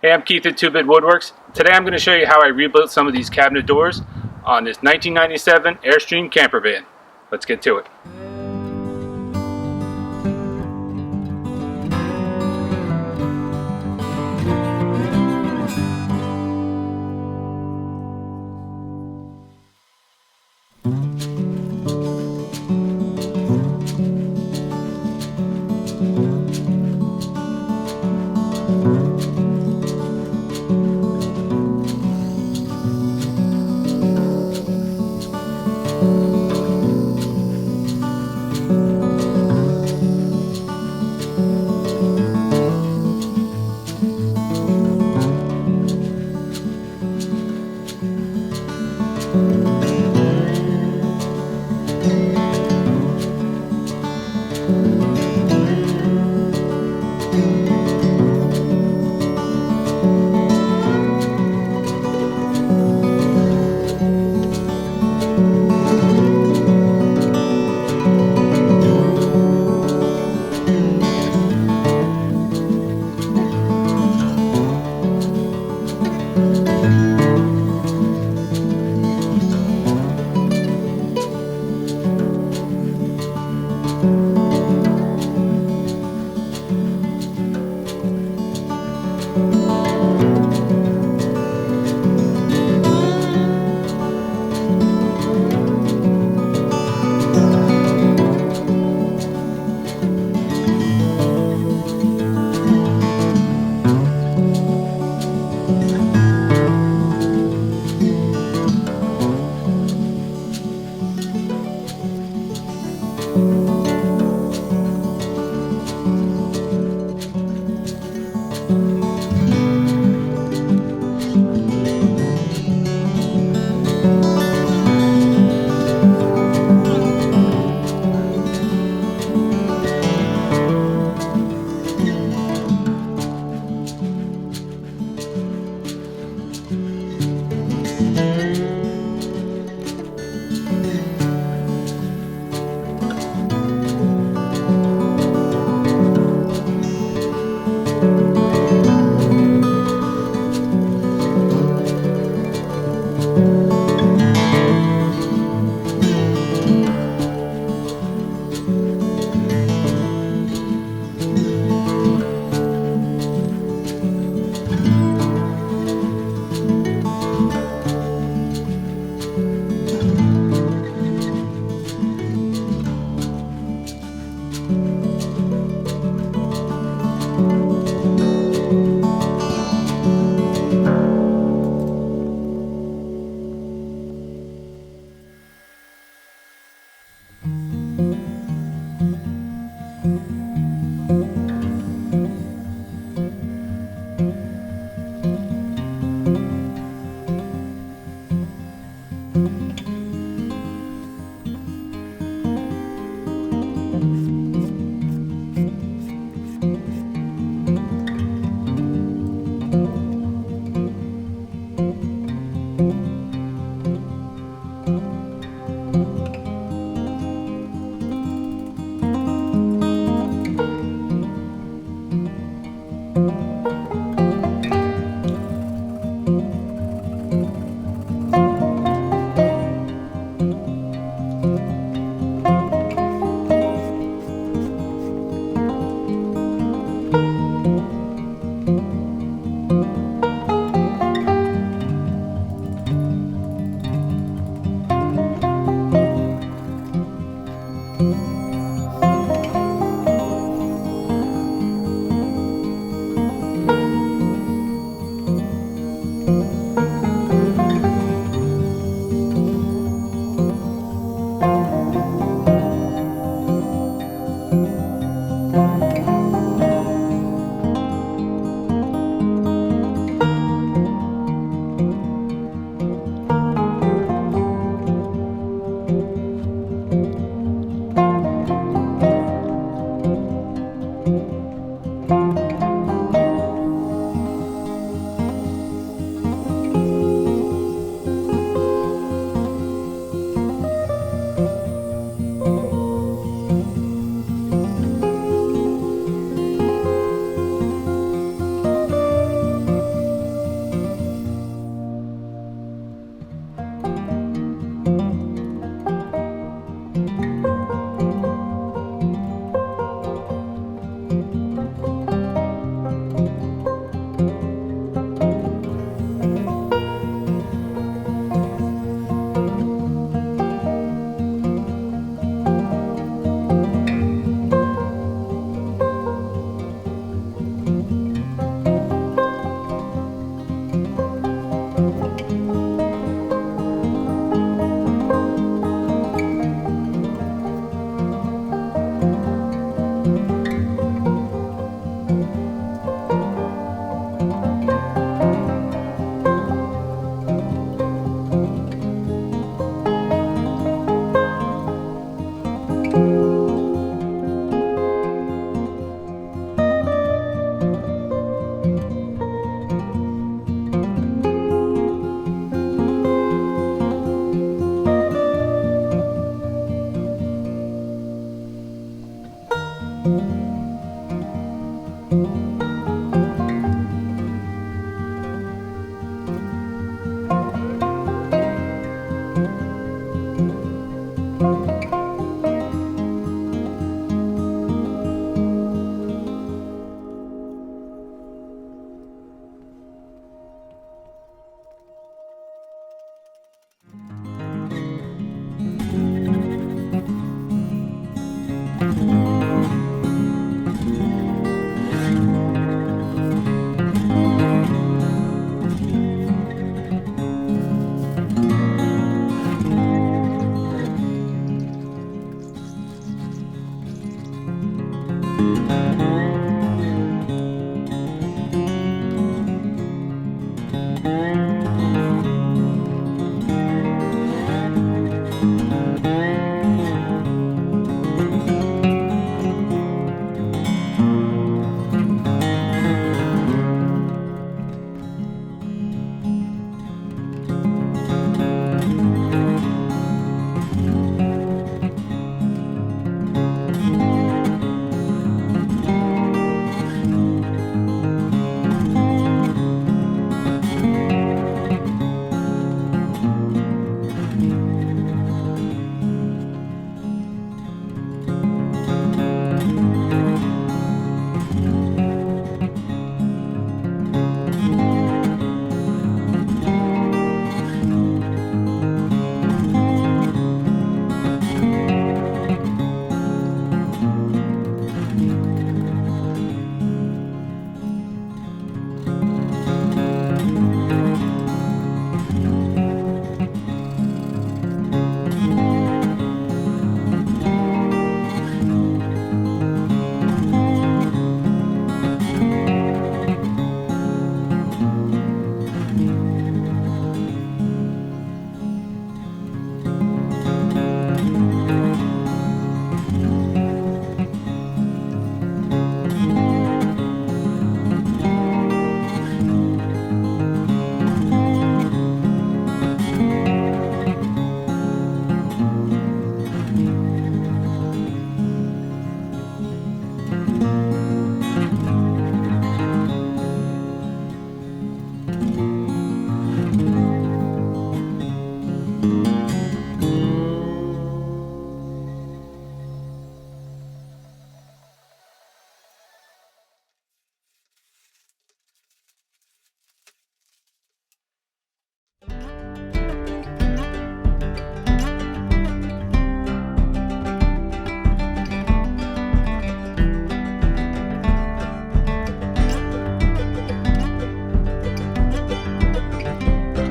Hey, I'm Keith at 2-Bit Woodworks. Today I'm going to show you how I rebuilt some of these cabinet doors on this 1997 Airstream camper van. Let's get to it.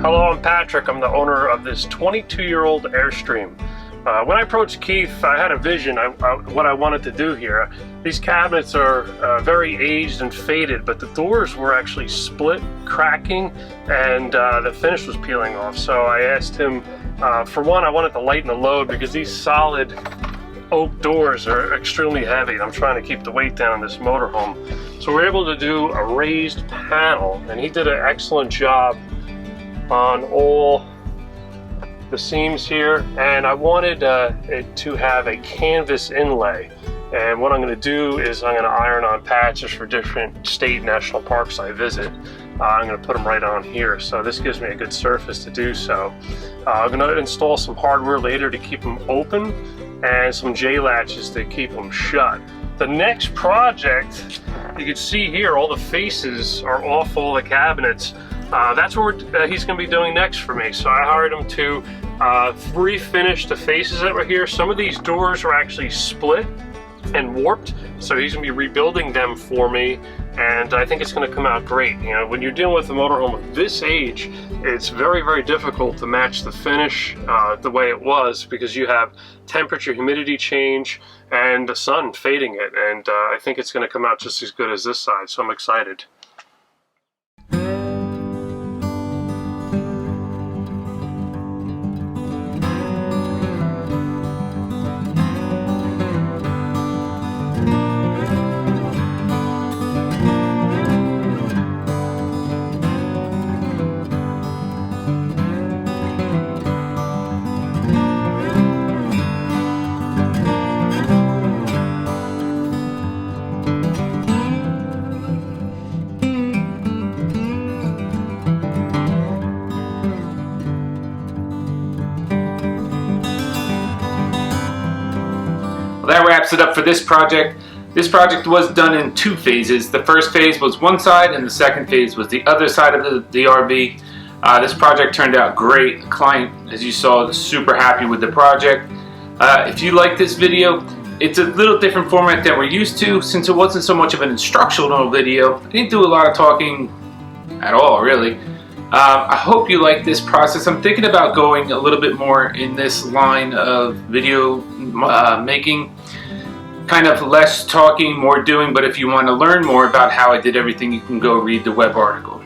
Hello, I'm Patrick. I'm the owner of this 22-year-old Airstream. When I approached Keith, I had a vision what I wanted to do here. These cabinets are very aged and faded, but the doors were actually split, cracking, and the finish was peeling off. So I asked him, for one, I wanted to lighten the load because these solid oak doors are extremely heavy. I'm trying to keep the weight down on this motorhome. So we're able to do a raised panel, and he did an excellent job on all the seams here, and I wanted it to have a canvas inlay. And what I'm going to do is I'm going to iron on patches for different state national parks I visit. I'm going to put them right on here, so this gives me a good surface to do so. I'm going to install some hardware later to keep them open and some J-latches to keep them shut. The next project, you can see here all the faces are off all the cabinets. That's what he's going to be doing next for me. So I hired him to refinish the faces that were here. Some of these doors were actually split and warped, so he's going to be rebuilding them for me, and I think it's going to come out great. You know, when you're dealing with a motorhome of this age, it's very, very difficult to match the finish the way it was, because you have temperature, humidity change, and the sun fading it, and I think it's going to come out just as good as this side, so I'm excited. Well, that wraps it up for this project. This project was done in 2 phases. The first phase was one side and the second phase was the other side of the RV. This project turned out great. The client, as you saw, is super happy with the project. If you like this video, it's a little different format than we're used to, since it wasn't so much of an instructional video. I didn't do a lot of talking at all, really. I hope you like this process. I'm thinking about going a little bit more in this line of video making. Kind of less talking, more doing, but if you want to learn more about how I did everything, you can go read the web article.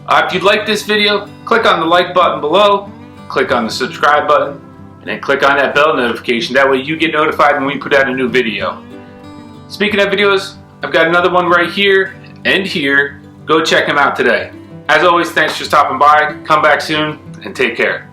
If you like this video, click on the like button below, click on the subscribe button, and then click on that bell notification. That way you get notified when we put out a new video. Speaking of videos, I've got another one right here and here. Go check them out today. As always, thanks for stopping by. Come back soon and take care.